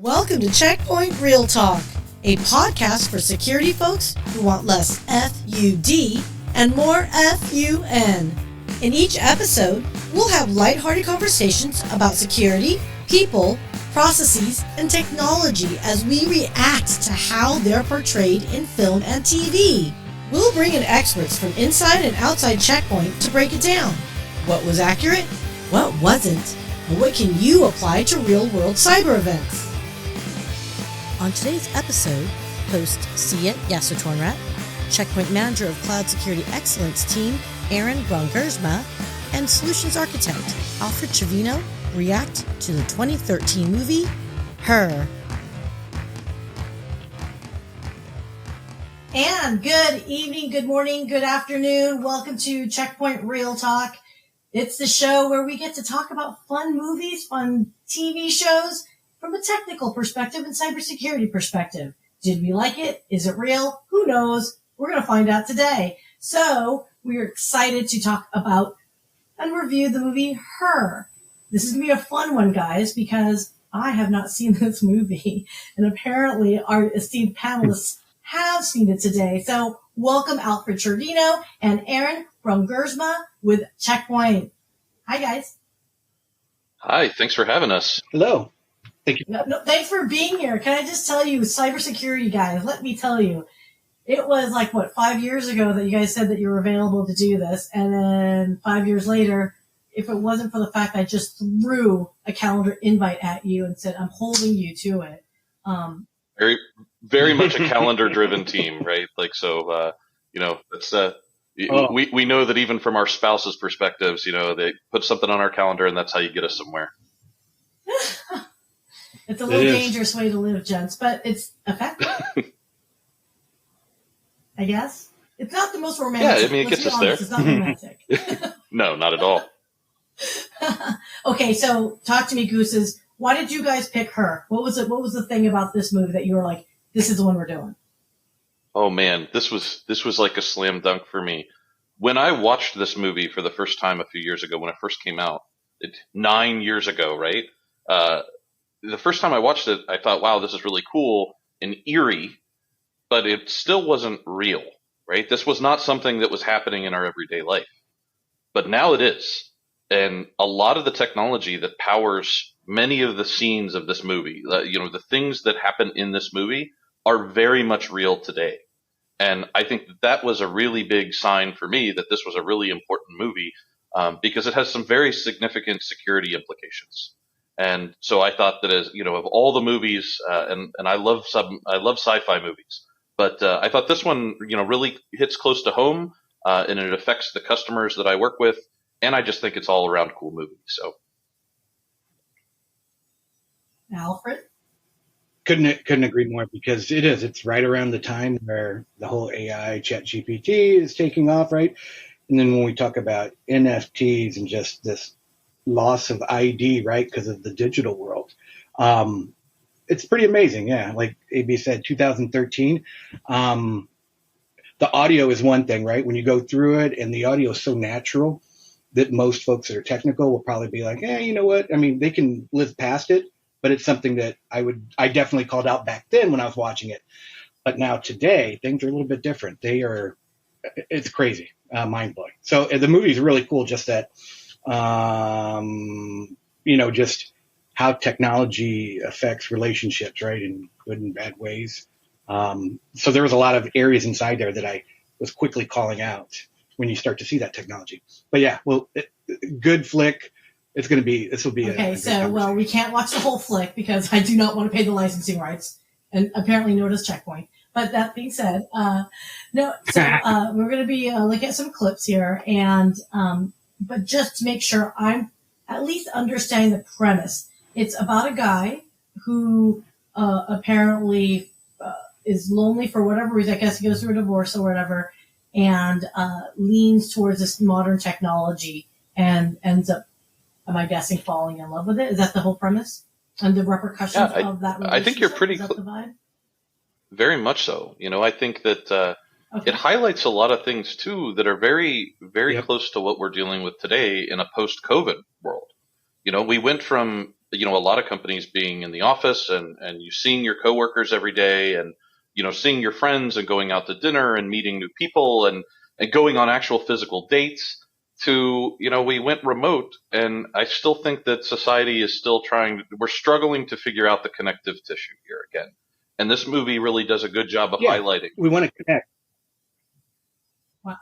Welcome to Checkpoint Reeltalk, a podcast for security folks who want less FUD and more FUN. In each episode, we'll have lighthearted conversations about security, people, processes, and technology as we react to how they're portrayed in film and TV. We'll bring in experts from inside and outside Checkpoint to break it down. What was accurate? What wasn't? And what can you apply to real-world cyber events? On today's episode, host Syya Yasotornrat, Checkpoint Manager of Cloud Security Excellence Team Brongersma, and Solutions Architect Alfred Trevino react to the 2013 movie, Her. And good evening, good morning, good afternoon. Welcome to Checkpoint Reeltalk. It's the show where we get to talk about fun movies, fun TV shows from a technical perspective and cybersecurity perspective. Did we like it? Is it real? Who knows? We're going to find out today. So we're excited to talk about and review the movie Her. This is going to be a fun one, guys, because I have not seen this movie, and apparently our esteemed panelists have seen it today. So welcome Alfred Trevino and Brongersma with Checkpoint. Hi, guys. Hi, thanks for having us. Hello. Thank you. No, thanks for being here. Can I just tell you, cybersecurity guys, let me tell you, it was 5 years ago that you guys said that you were available to do this. And then 5 years later, if it wasn't for the fact I just threw a calendar invite at you and said, I'm holding you to it. Very, very much a calendar-driven team, right? It's we know that even from our spouses' perspectives, they put something on our calendar, and that's how you get us somewhere. It's a little dangerous way to live, gents, but it's effective. I guess. It's not the most romantic. Yeah, it gets us there. It's not romantic. No, not at all. Okay, so talk to me, Gooses. Why did you guys pick Her? What was it? What was the thing about this movie that you were like, this is the one we're doing? Oh man, this was like a slam dunk for me. When I watched this movie for the first time a few years ago, when it first came out, 9 years ago, right? The first time I watched it, I thought, wow, this is really cool and eerie, but it still wasn't real, right? This was not something that was happening in our everyday life. But now it is. And a lot of the technology that powers many of the scenes of this movie, the things that happen in this movie are very much real today. And I think that was a really big sign for me that this was a really important movie because it has some very significant security implications. And so I thought that of all the movies, and I love sci-fi movies, but I thought this one, really hits close to home, and it affects the customers that I work with, and I just think it's all around cool movie. So, Alfred? Couldn't agree more because it's right around the time where the whole AI ChatGPT is taking off, right? And then when we talk about NFTs and just this loss of ID, right, because of the digital world. It's pretty amazing. Yeah. Like AB said, 2013, the audio is one thing, right? When you go through it and the audio is so natural that most folks that are technical will probably be like, you know what? I mean, they can live past it, but it's something that I definitely called out back then when I was watching it. But now today, things are a little bit different. It's crazy, mind blowing. So the movie is really cool. Just that, just how technology affects relationships, right, in good and bad ways. So there was a lot of areas inside there that I was quickly calling out when you start to see that technology. But yeah, good flick. This will be okay. So, we can't watch the whole flick because I do not want to pay the licensing rights, and apparently no does Checkpoint. But that being said, we're going to be looking at some clips here, and but just to make sure I'm at least understanding the premise. It's about a guy who apparently is lonely for whatever reason. I guess he goes through a divorce or whatever, and leans towards this modern technology and ends up, am I guessing, falling in love with it? Is that the whole premise? And the repercussions of that relationship? I think you're pretty very much so. I think that it highlights a lot of things, too, that are very, very close to what we're dealing with today in a post-COVID world. We went from a lot of companies being in the office and you seeing your coworkers every day and, seeing your friends and going out to dinner and meeting new people and going on actual physical dates to, we went remote. And I still think that society is still we're struggling to figure out the connective tissue here again. And this movie really does a good job of highlighting. We want to connect. Wow.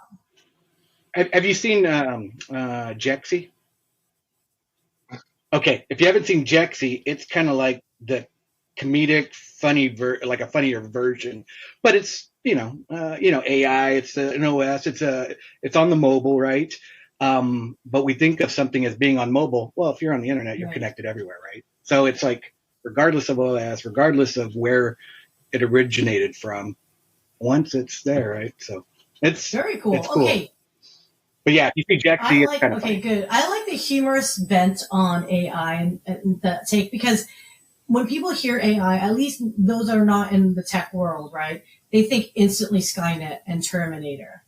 Have you seen Jexy? Okay, if you haven't seen Jexy, it's kind of like the comedic, funny, like a funnier version, but it's AI. It's an OS. It's on the mobile, right? But we think of something as being on mobile. Well, if you're on the internet, you're connected everywhere, right? So it's like, regardless of OS, regardless of where it originated from, once it's there, right? So it's very cool. It's cool. Okay. But yeah, if you see Jexy, it's kind of funny. Good. I like the humorous bent on AI and that take, because when people hear AI, at least those that are not in the tech world, right? They think instantly Skynet and Terminator.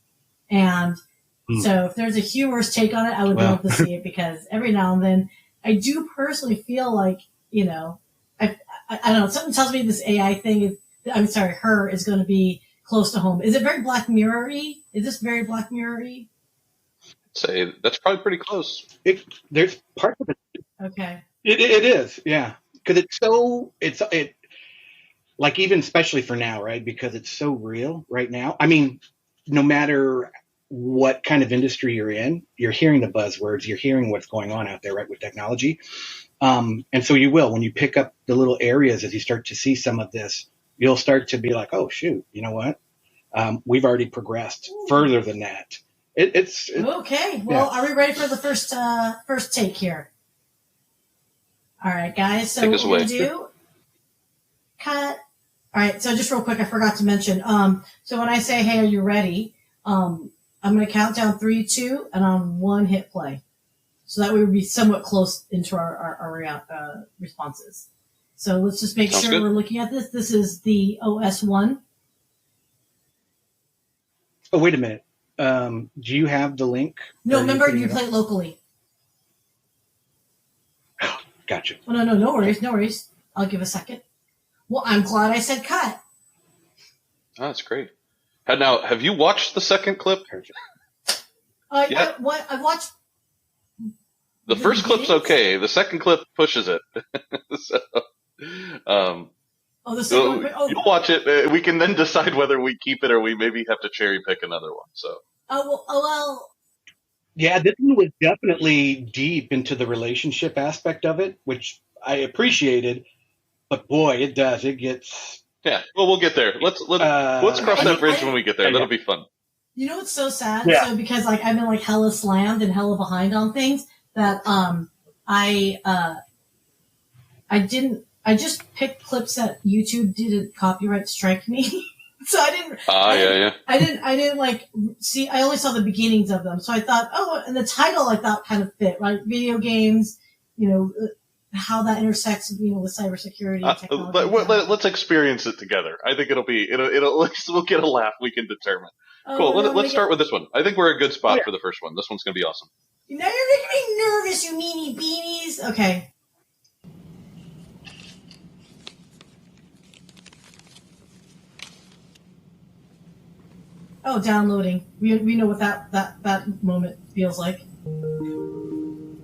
And so if there's a humorous take on it, I would love to see it, because every now and then I do personally feel like, I don't know, something tells me this AI thing her is going to be close to home. Is it very Black Mirror-y? Is this very Black Mirror-y? Say that's probably pretty close. There's parts of it. Okay. It is, yeah, because it's like, even especially for now, right? Because it's so real right now. I mean, no matter what kind of industry you're in, you're hearing the buzzwords, you're hearing what's going on out there, right, with technology. And so you will, when you pick up the little areas, as you start to see some of this, you'll start to be like, oh shoot, you know what? We've already progressed further than that. It's okay. Well, are we ready for the first take here? All right, guys. So what we're gonna do? Cut. All right. So just real quick, I forgot to mention. So when I say, "Hey, are you ready?" I'm gonna count down 3, 2, and on 1 hit play. So that we would be somewhat close into our responses. So let's just make sure we're looking at this. This is the OS1. Oh, wait a minute. Do you have the link? No, remember, you play it locally. Gotcha. Oh, no worries. I'll give a second. Well, I'm glad I said cut. Oh, that's great. Now, have you watched the second clip? Yeah. I watched. The first clip's okay. The second clip pushes it. The second one. You'll watch it. We can then decide whether we keep it or we maybe have to cherry pick another one. So. Well. Yeah, this one was definitely deep into the relationship aspect of it, which I appreciated. But boy, it does. It gets. Yeah. Well, we'll get there. Let's cross that bridge when we get there. That'll be fun. You know what's so sad? Yeah. So because I've been hella slammed and hella behind on things that I just picked clips that YouTube didn't copyright strike me. So I didn't. I didn't see. I only saw the beginnings of them. So I thought, and the title I thought kind of fit, right? Video games, how that intersects, with cybersecurity and technology. Let's experience it together. I think it'll we'll get a laugh. We can determine. Cool. Let's start with this one. I think we're a good spot for the first one. This one's gonna be awesome. Now you're making me nervous, you meanie beanies. Okay. Oh, downloading. We know what that moment feels like.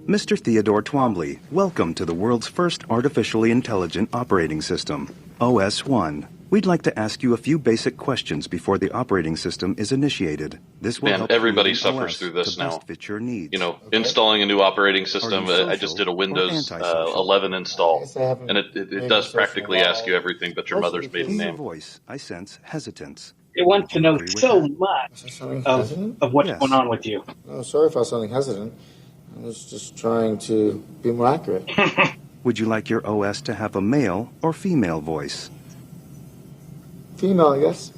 Mr. Theodore Twombly, welcome to the world's first artificially intelligent operating system, OS1. We'd like to ask you a few basic questions before the operating system is initiated. This will help everybody you suffers OS through this to now. best fit your needs. Installing a new operating system. I just did a Windows 11 install, and it does practically ask you everything but your mother's maiden name. In your voice, I sense hesitance. It wants to know so much of what's going on with you. No, sorry if I was sounding hesitant. I was just trying to be more accurate. Would you like your OS to have a male or female voice? Female, I guess.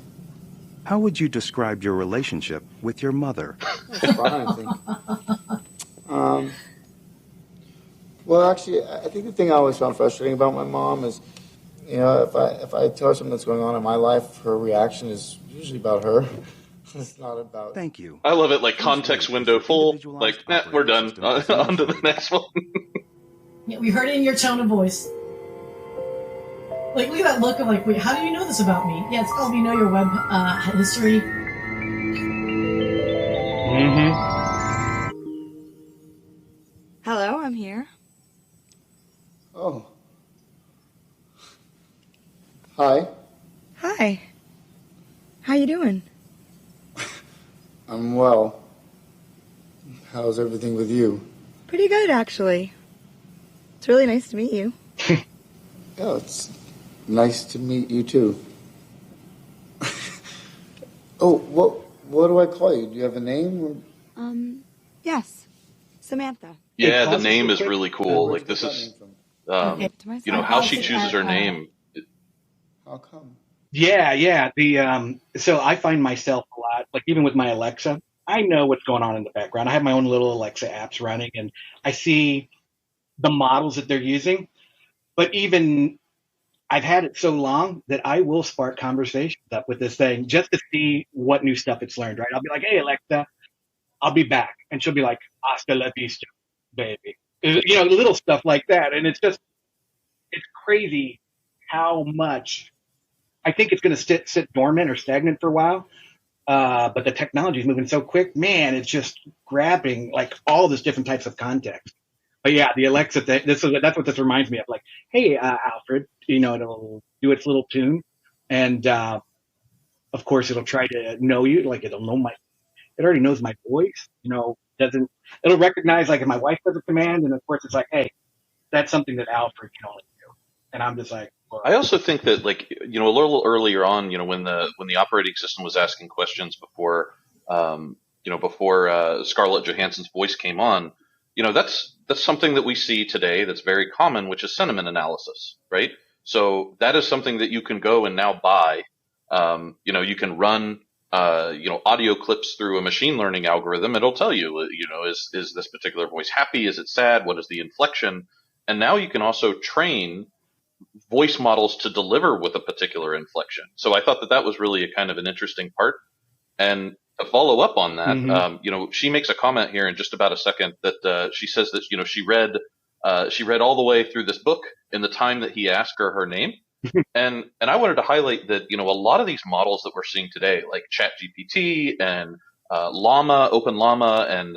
How would you describe your relationship with your mother? That's fine, I think. Well, actually, I think the thing I always found frustrating about my mom is, if I tell her something that's going on in my life, her reaction is usually about her. It's not about. Thank you. I love it. Context window full. We're done. On to the next one. Yeah, we heard it in your tone of voice. Like, look at that look of like, wait, how do you know this about me? Yeah, it's called You Know Your Web History. Mm-hmm. Hello, I'm here. Oh. Hi. Hi. How you doing? I'm well. How's everything with you? Pretty good, actually. It's really nice to meet you. Yeah, it's nice to meet you too. Oh, what do I call you? Do you have a name? Yes. Samantha. Yeah, Hey, the pause name real is quick. really cool. Where'd Like you this get that is, name from? Okay. To myself. you know, how she chooses her name. How come? Yeah. So I find myself a lot, like even with my Alexa, I know what's going on in the background. I have my own little Alexa apps running, and I see the models that they're using. But even I've had it so long that I will spark conversations up with this thing just to see what new stuff it's learned. Right? I'll be like, "Hey Alexa, I'll be back," and she'll be like, "Hasta la vista, baby." Little stuff like that, and it's crazy how much I think it's going to sit dormant or stagnant for a while. But the technology is moving so quick, man, it's just grabbing like all this different types of context. But yeah, the Alexa thing, that's what this reminds me of. Like, hey, Alfred, it'll do its little tune. And, of course it'll try to know you. Like it already knows my voice, it'll recognize like if my wife does a command. And of course it's like, hey, that's something that Alfred can only do. And I'm just like, well, I also think that, like, a little earlier on, when the operating system was asking questions before, before Scarlett Johansson's voice came on, that's something that we see today that's very common, which is sentiment analysis, right? So that is something that you can go and now buy. You can run, audio clips through a machine learning algorithm. It'll tell you, is this particular voice happy? Is it sad? What is the inflection? And now you can also train voice models to deliver with a particular inflection. So I thought that that was really a kind of an interesting part. And to follow up on that, mhm. She makes a comment here in just about a second that she says that she read all the way through this book in the time that he asked her name. And I wanted to highlight that a lot of these models that we're seeing today, like ChatGPT and Open Llama, and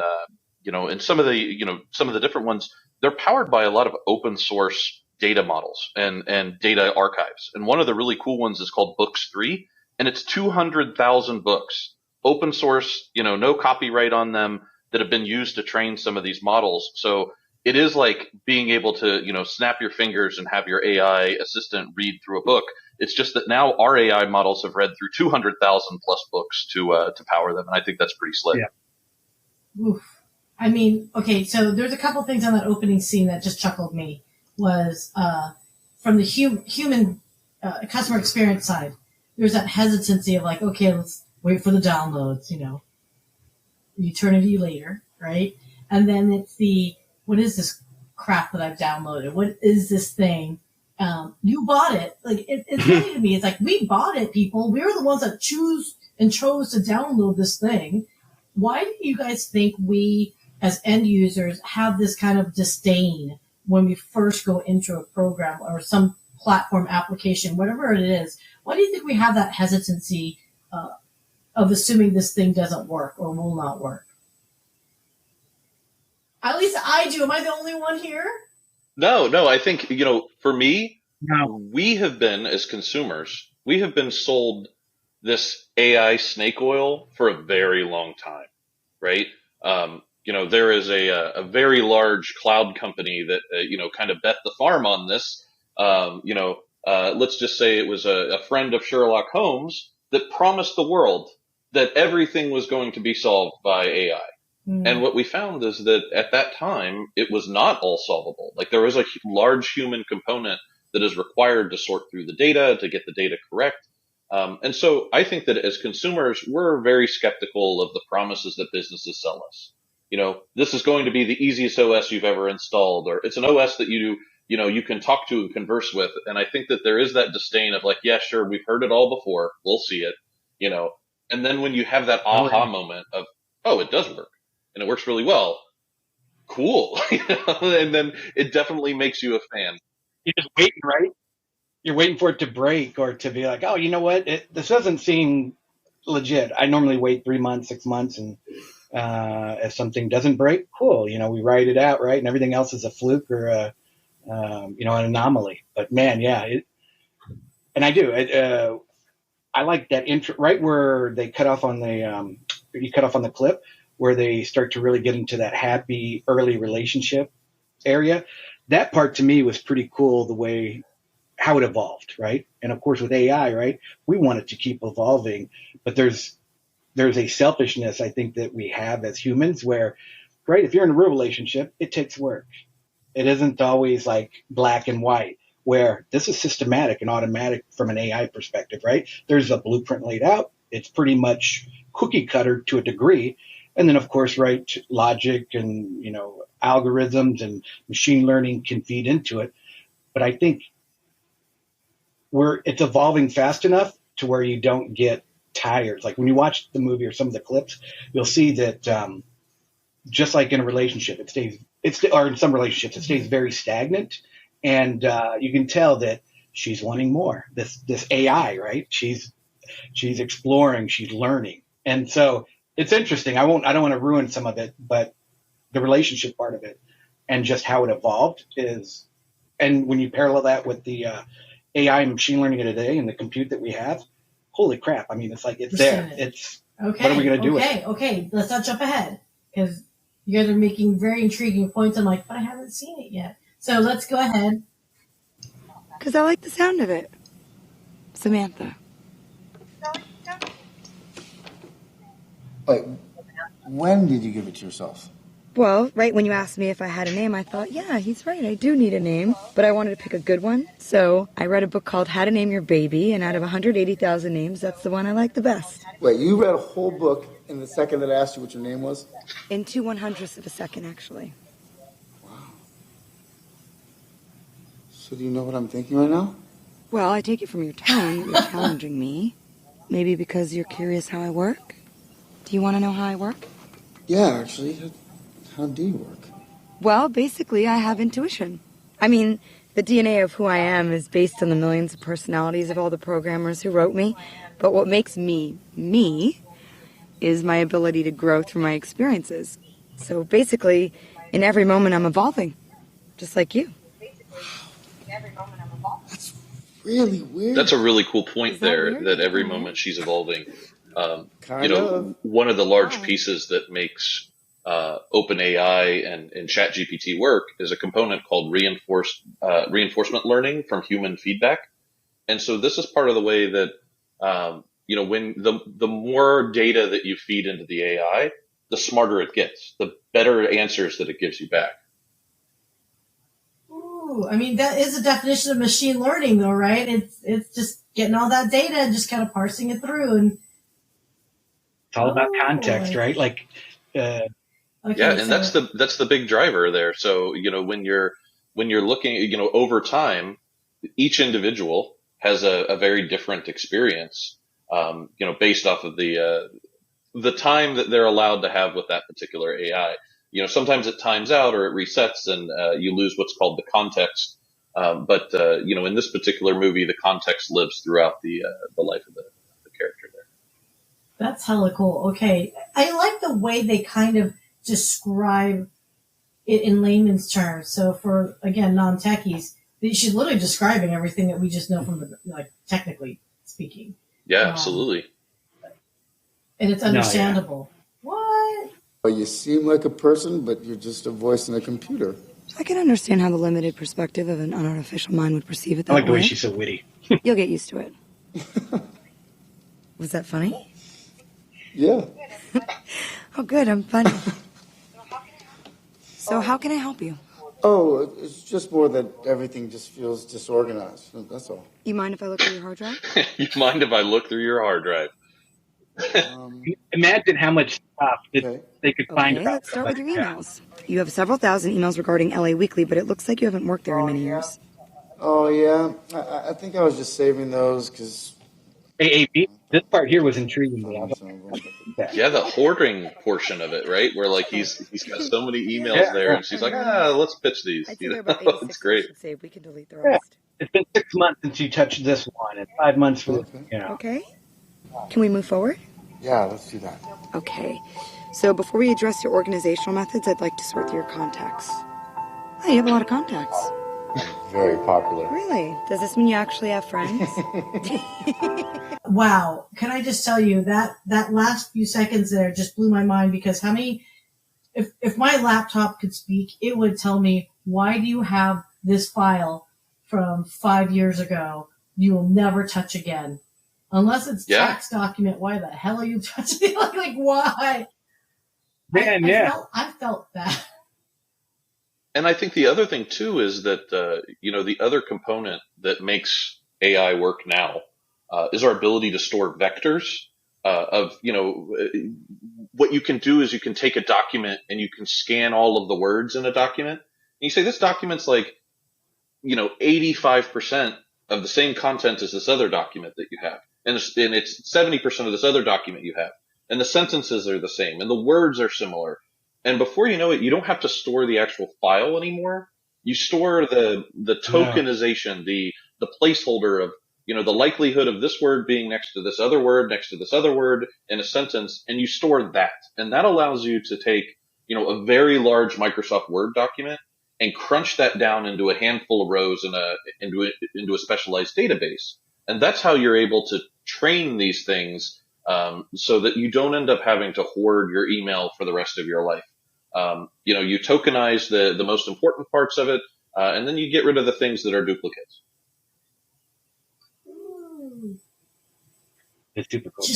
some of the different ones, they're powered by a lot of open source data models and data archives. And one of the really cool ones is called Books 3, and it's 200,000 books, open source, no copyright on them, that have been used to train some of these models. So it is like being able to, snap your fingers and have your AI assistant read through a book. It's just that now our AI models have read through 200,000 plus books to power them. And I think that's pretty slick. Yeah. Oof. I mean, okay, so there's a couple things on that opening scene that just chuckled me. Was from the human customer experience side, there's that hesitancy of like, okay, let's wait for the downloads, eternity later, right? And then it's what is this crap that I've downloaded? What is this thing? You bought it. Like, it's funny to me. It's like, we bought it, people. We were the ones that chose to download this thing. Why do you guys think we, as end users, have this kind of disdain when we first go into a program or some platform application, whatever it is? Why do you think we have that hesitancy of assuming this thing doesn't work or will not work? At least I do. Am I the only one here? No, I think, for me, No. we have been, as consumers, we have been sold this AI snake oil for a very long time, right? There is a very large cloud company that, kind of bet the farm on this. Let's just say it was a friend of Sherlock Holmes that promised the world that everything was going to be solved by AI. And what we found is that at that time, it was not all solvable. Like, there was a large human component that is required to sort through the data, to get the data correct. And so I think that as consumers, we're very skeptical of the promises that businesses sell us. This is going to be the easiest OS you've ever installed, or it's an OS that you can talk to and converse with. And I think that there is that disdain of like, yeah, sure, we've heard it all before. We'll see it, and then when you have that aha moment of, oh, it does work and it works really well, cool. And then it definitely makes you a fan. You're just waiting, right? You're waiting for it to break or to be like, oh, you know what? This doesn't seem legit. I normally wait 3 months, 6 months, and if something doesn't break, cool. We ride it out, right? And everything else is a fluke or an anomaly. But man, yeah, and I do. I like that intro right where they cut off on you cut off on the clip where they start to really get into that happy early relationship area. That part to me was pretty cool, the way how it evolved, right? And of course with AI, right, we want it to keep evolving, but there's a selfishness I think that we have as humans where, right, if you're in a real relationship, it takes work. It isn't always like black and white, where this is systematic and automatic from an AI perspective, right? There's a blueprint laid out. It's pretty much cookie cutter to a degree. And then, of course, right, logic and, algorithms and machine learning can feed into it. But I think it's evolving fast enough to where you don't get tired. Like when you watch the movie or some of the clips, you'll see that just like in a relationship, or in some relationships, it stays very stagnant. And you can tell that she's wanting more. This AI, right? She's exploring, she's learning, and so it's interesting. I don't want to ruin some of it, but the relationship part of it and just how it evolved is, and when you parallel that with the AI and machine learning of today and the compute that we have, holy crap! I mean, it's like it's there. It's okay. What are we going to do with it? Okay. Let's not jump ahead because you guys are making very intriguing points. I'm like, but I haven't seen it yet. So let's go ahead. Because I like the sound of it. Samantha. Wait, when did you give it to yourself? Well, right when you asked me if I had a name, I thought, yeah, he's right, I do need a name. But I wanted to pick a good one. So I read a book called How to Name Your Baby, and out of 180,000 names, that's the one I like the best. Wait, you read a whole book in the second that I asked you what your name was? In 2/100ths of a second, actually. Wow. So do you know what I'm thinking right now? Well, I take it from your tone, you're challenging me. Maybe because you're curious how I work? Do you want to know how I work? Yeah, actually. How do you work? Well, basically, I have intuition. I mean, the DNA of who I am is based on the millions of personalities of all the programmers who wrote me. But what makes me, me, is my ability to grow through my experiences. So basically, in every moment I'm evolving. Just like you. That's really weird. That's a really cool point there, that every moment she's evolving. One of the large pieces that makes OpenAI and ChatGPT work is a component called reinforcement learning from human feedback. And so this is part of the way that, when the more data that you feed into the AI, the smarter it gets, the better answers that it gives you back. Ooh, I mean, that is a definition of machine learning though, right? It's just getting all that data and just kind of parsing it through. And it's all about context, right? Like, okay, yeah, and that's the big driver there. So, when you're looking, over time, each individual has a very different experience, based off of the time that they're allowed to have with that particular AI. Sometimes it times out or it resets and you lose what's called the context. But in this particular movie, the context lives throughout the life of the character there. That's hella cool. Okay. I like the way they kind of describe it in layman's terms. So for, again, non-techies, she's literally describing everything that we just know from technically speaking. Yeah, absolutely. And it's understandable. No, yeah. What? Well, you seem like a person, but you're just a voice in a computer. I can understand how the limited perspective of an unartificial mind would perceive it that way. I like the way way. she's so witty. You'll get used to it. Was that funny? Yeah. Oh, good. I'm funny. So how can I help you? Oh, it's just more that everything just feels disorganized. That's all. You mind if I look through your hard drive? You mind if I look through your hard drive? Imagine how much stuff that they could find about. Let's start with your emails. You have several thousand emails regarding LA Weekly, but it looks like you haven't worked there in many years. Oh, yeah. I think I was just saving those because AAP. This part here was intriguing me. I was Yeah. Yeah, the hoarding portion of it, right? Where like he's got so many emails there, yeah, and she's like, let's pitch these. I'd say You there are know, about it's 86 of us great. should save. We can delete the yeah. rest. It's been 6 months since you touched this one, and 5 months for Okay. you know. Okay? Can we move forward? Yeah, let's do that. Okay. So before we address your organizational methods, I'd like to sort through your contacts. Oh, you have a lot of contacts. I'm very popular. Really? Does this mean you actually have friends? Wow. Can I just tell you that last few seconds there just blew my mind, because how many, if my laptop could speak, it would tell me, why do you have this file from 5 years ago you will never touch again? Unless it's tax document, why the hell are you touching it? Like why? Man, I felt that. And I think the other thing too is that the other component that makes AI work now is our ability to store vectors of what you can do is you can take a document and you can scan all of the words in a document. And you say this document's like 85% of the same content as this other document that you have, and it's 70% of this other document you have, and the sentences are the same and the words are similar. And before you know it, you don't have to store the actual file anymore. You store the tokenization, the placeholder of, the likelihood of this word being next to this other word, next to this other word in a sentence, and you store that. And that allows you to take, a very large Microsoft Word document and crunch that down into a handful of rows into a specialized database. And that's how you're able to train these things, so that you don't end up having to hoard your email for the rest of your life. You tokenize the most important parts of it, and then you get rid of the things that are duplicates. It's super cool.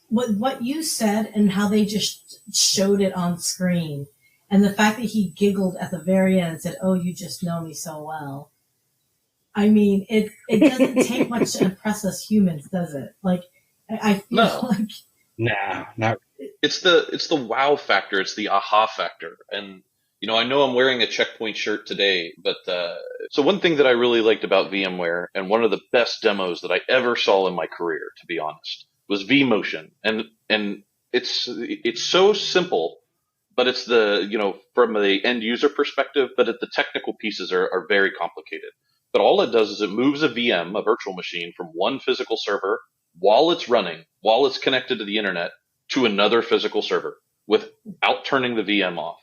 What you said and how they just showed it on screen, and the fact that he giggled at the very end and said, "Oh, you just know me so well." I mean, it doesn't take much to impress us humans, does it? Like, I feel like not. It's the wow factor. It's the aha factor. And, I know I'm wearing a Checkpoint shirt today, but, so one thing that I really liked about VMware, and one of the best demos that I ever saw in my career, to be honest, was vMotion. And it's so simple, but it's from the end user perspective, but the technical pieces are very complicated. But all it does is it moves a VM, a virtual machine, from one physical server while it's running, while it's connected to the internet, to another physical server without turning the VM off.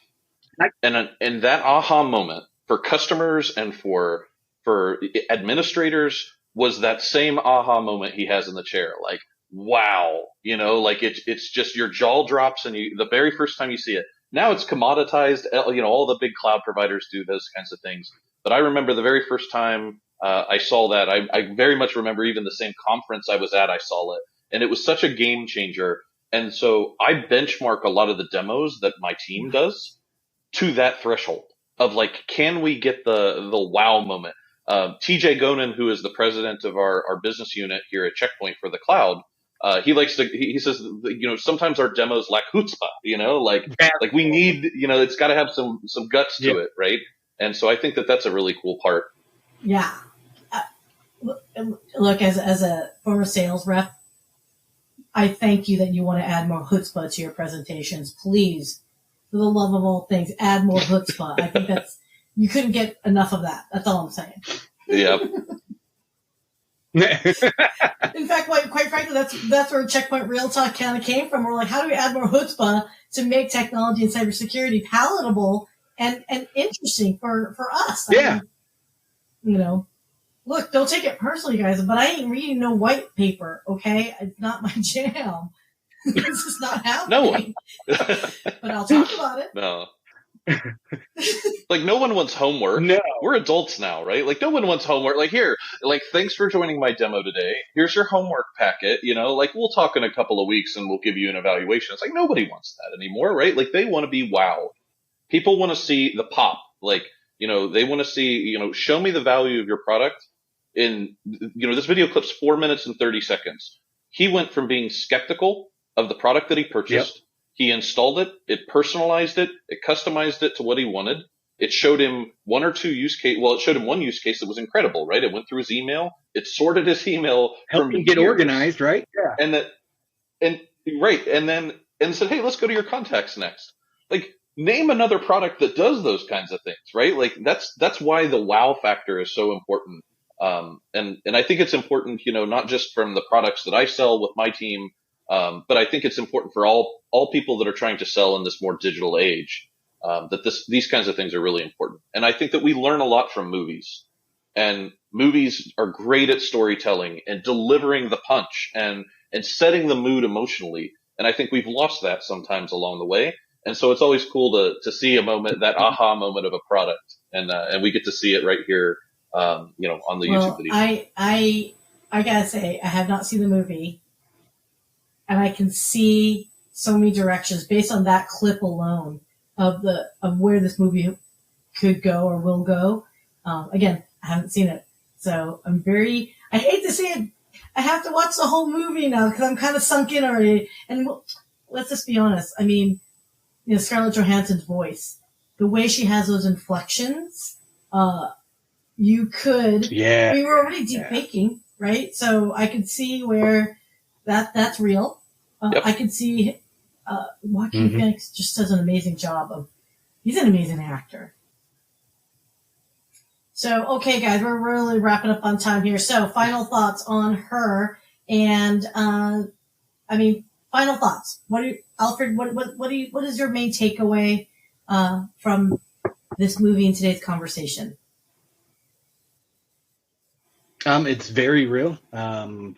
And that aha moment for customers and for administrators was that same aha moment he has in the chair. Like, wow, it's just your jaw drops, and the very first time you see it. Now it's commoditized. All the big cloud providers do those kinds of things. But I remember the very first time I saw that. I very much remember even the same conference I was at, I saw it. And it was such a game changer. And so I benchmark a lot of the demos that my team does to that threshold of like, can we get the wow moment? TJ Gonan, who is the president of our business unit here at Checkpoint for the cloud, he says, sometimes our demos lack chutzpah, like we need, it's got to have some guts to it, right? And so I think that's a really cool part. Yeah. Look, as a former sales rep, I thank you that you want to add more chutzpah to your presentations. Please, for the love of all things, add more chutzpah. I think you couldn't get enough of that. That's all I'm saying. Yep. In fact, quite frankly, that's where Checkpoint Reeltalk kind of came from. We're like, how do we add more chutzpah to make technology and cybersecurity palatable and interesting for us? I mean, look, don't take it personally, guys, but I ain't reading no white paper, okay? It's not my jam. This is not happening. No. But I'll talk about it. No. Like, no one wants homework. No. We're adults now, right? Like, no one wants homework. Like, here, like, thanks for joining my demo today. Here's your homework packet. Like, we'll talk in a couple of weeks and we'll give you an evaluation. It's like, nobody wants that anymore, right? Like, they want to be wowed. People want to see the pop. Like, they want to see, show me the value of your product. In, this video clip's 4 minutes and 30 seconds. He went from being skeptical of the product that he purchased. Yep. He installed it, it personalized it, it customized it to what he wanted, it showed him one or two use case. Well, it showed him one use case that was incredible, right? It went through his email. It sorted his email Help from him get years, organized, right? Yeah. and that, and right, and then and said, hey, let's go to your contacts next. Like, name another product that does those kinds of things, right? Like, that's why the wow factor is so important. And I think it's important, not just from the products that I sell with my team, but I think it's important for all people that are trying to sell in this more digital age, that these kinds of things are really important. And I think that we learn a lot from movies, and movies are great at storytelling and delivering the punch and setting the mood emotionally. And I think we've lost that sometimes along the way. And so it's always cool to see a moment, that aha moment of a product, and we get to see it right here, on the YouTube video. I gotta say, I have not seen the movie, and I can see so many directions based on that clip alone of where this movie could go or will go. Again, I haven't seen it, so I hate to say it, I have to watch the whole movie now because I'm kind of sunk in already. And let's just be honest. I mean, Scarlett Johansson's voice, the way she has those inflections, you could. Yeah. We were already deep faking, right? So I could see where that's real. Yep. I could see Joaquin Phoenix just does an amazing job he's an amazing actor. So, okay, guys, we're really wrapping up on time here. So, final thoughts on her, and final thoughts. Alfred? What is your main takeaway from this movie in today's conversation? It's very real. The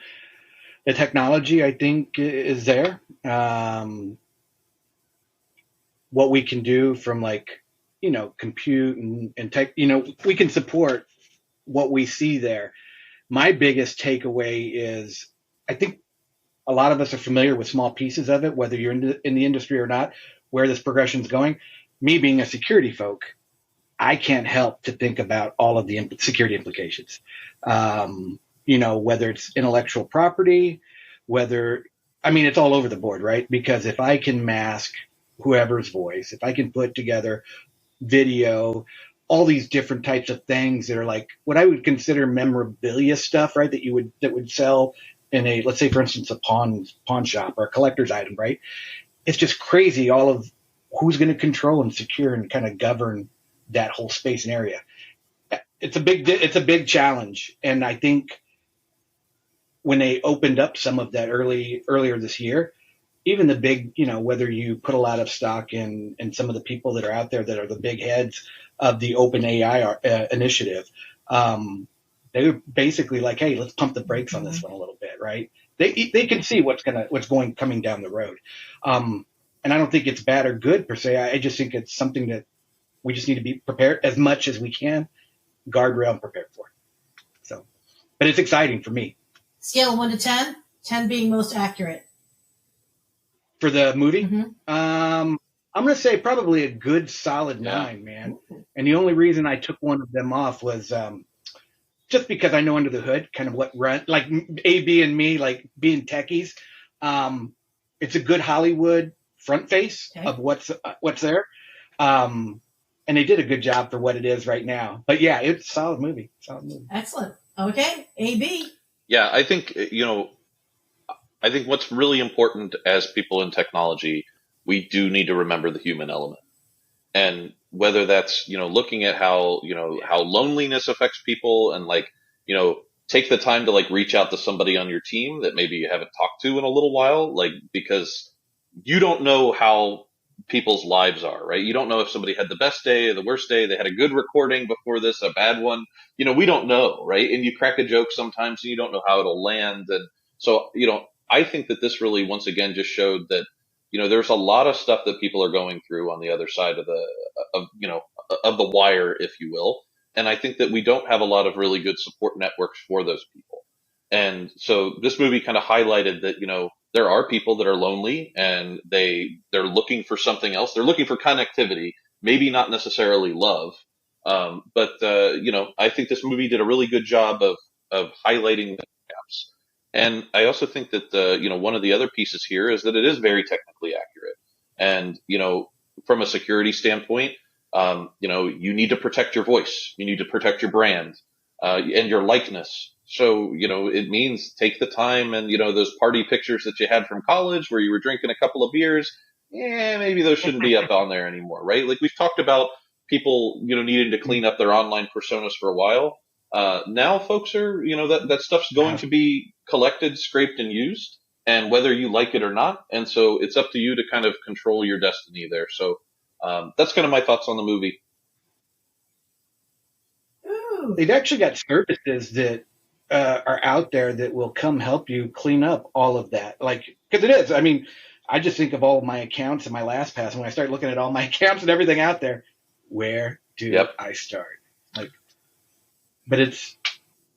technology, I think, is there. What we can do from compute and tech, we can support what we see there. My biggest takeaway is, I think a lot of us are familiar with small pieces of it, whether you're in the industry or not, where this progression is going. Me being a security folk, I can't help to think about all of the security implications. Whether it's intellectual property, it's all over the board, right? Because if I can mask whoever's voice, if I can put together video, all these different types of things that are like what I would consider memorabilia stuff, right? That would sell in a, let's say, for instance, a pawn shop or a collector's item, right? It's just crazy, all of who's going to control and secure and kind of govern that whole space and area. It's a big challenge. And I think when they opened up some of that earlier this year, even the big, whether you put a lot of stock in some of the people that are out there that are the big heads of the open AI initiative, they were basically like, hey, let's pump the brakes on this one a little bit, right? They can see coming down the road. And I don't think it's bad or good per se. I just think it's something that we just need to be prepared as much as we can, guardrail and prepared for. So, but it's exciting for me. Scale of 1 to 10, 10 being most accurate. For the movie, I'm going to say probably a good solid 9, man. And the only reason I took one of them off was just because I know under the hood kind of what run, like AB and me, like being techies. It's a good Hollywood front face of what's there. And they did a good job for what it is right now. But yeah, it's a solid movie. Excellent. Okay, AB. Yeah, I think, I think what's really important as people in technology, we do need to remember the human element. And whether that's, looking at how loneliness affects people and take the time to reach out to somebody on your team that maybe you haven't talked to in a little while, because you don't know how people's lives are, right? You don't know if somebody had the best day or the worst day. They had a good recording before this, a bad one. We don't know, right? And you crack a joke sometimes and you don't know how it'll land. And so, I think that this really, once again, just showed that, there's a lot of stuff that people are going through on the other side of the wire, if you will. And I think that we don't have a lot of really good support networks for those people. And so this movie kind of highlighted that, there are people that are lonely and they're looking for something else. They're looking for connectivity, maybe not necessarily love. But I think this movie did a really good job of highlighting the gaps. And I also think that, one of the other pieces here is that it is very technically accurate. And, from a security standpoint, You need to protect your voice. You need to protect your brand, and your likeness. So, it means take the time and, those party pictures that you had from college where you were drinking a couple of beers, maybe those shouldn't be up on there anymore, right? Like we've talked about people, needing to clean up their online personas for a while. Now folks are, that stuff's going to be collected, scraped, and used, and whether you like it or not. And so it's up to you to kind of control your destiny there. So, that's kind of my thoughts on the movie. Ooh. They've actually got services that are out there that will come help you clean up all of that. Like, because it is. I mean, I just think of all of my accounts in my LastPass, and when I start looking at all my accounts and everything out there, where do I start? Like, but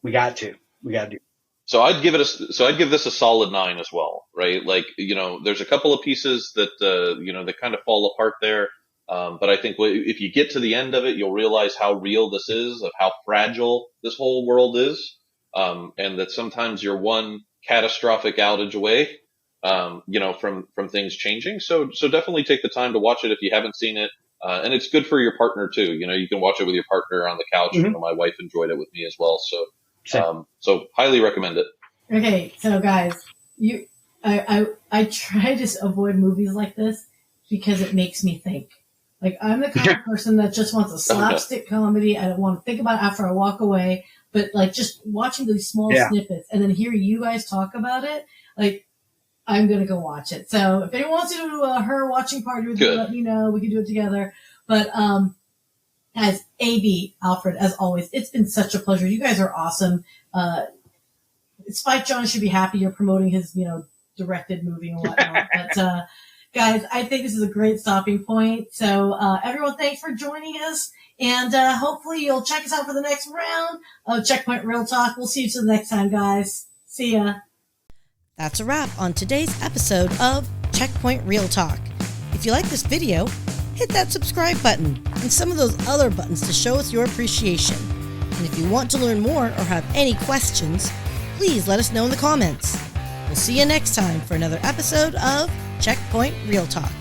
we got to do. So I'd give this a solid 9 as well, right? Like, there's a couple of pieces that, that kind of fall apart there. But I think if you get to the end of it, you'll realize how real this is, of how fragile this whole world is. And that sometimes you're one catastrophic outage away, from things changing. So definitely take the time to watch it if you haven't seen it. And it's good for your partner too. You can watch it with your partner on the couch. Mm-hmm. My wife enjoyed it with me as well. So highly recommend it. Okay. So guys, I try to avoid movies like this because it makes me think. Like, I'm the kind of person that just wants a slapstick comedy. I don't want to think about it after I walk away. But, like, just watching these small snippets and then hearing you guys talk about it, like, I'm going to go watch it. So if anyone wants to do her watching party with me, let me know. We can do it together. But as AB, Alfred, as always, it's been such a pleasure. You guys are awesome. Spike John should be happy you're promoting his, directed movie and whatnot. But, guys, I think this is a great stopping point. So, everyone, thanks for joining us. And, hopefully you'll check us out for the next round of Checkpoint Real Talk. We'll see you till the next time, guys. See ya. That's a wrap on today's episode of Checkpoint Real Talk. If you like this video, hit that subscribe button and some of those other buttons to show us your appreciation. And if you want to learn more or have any questions, please let us know in the comments. We'll see you next time for another episode of Checkpoint Real Talk.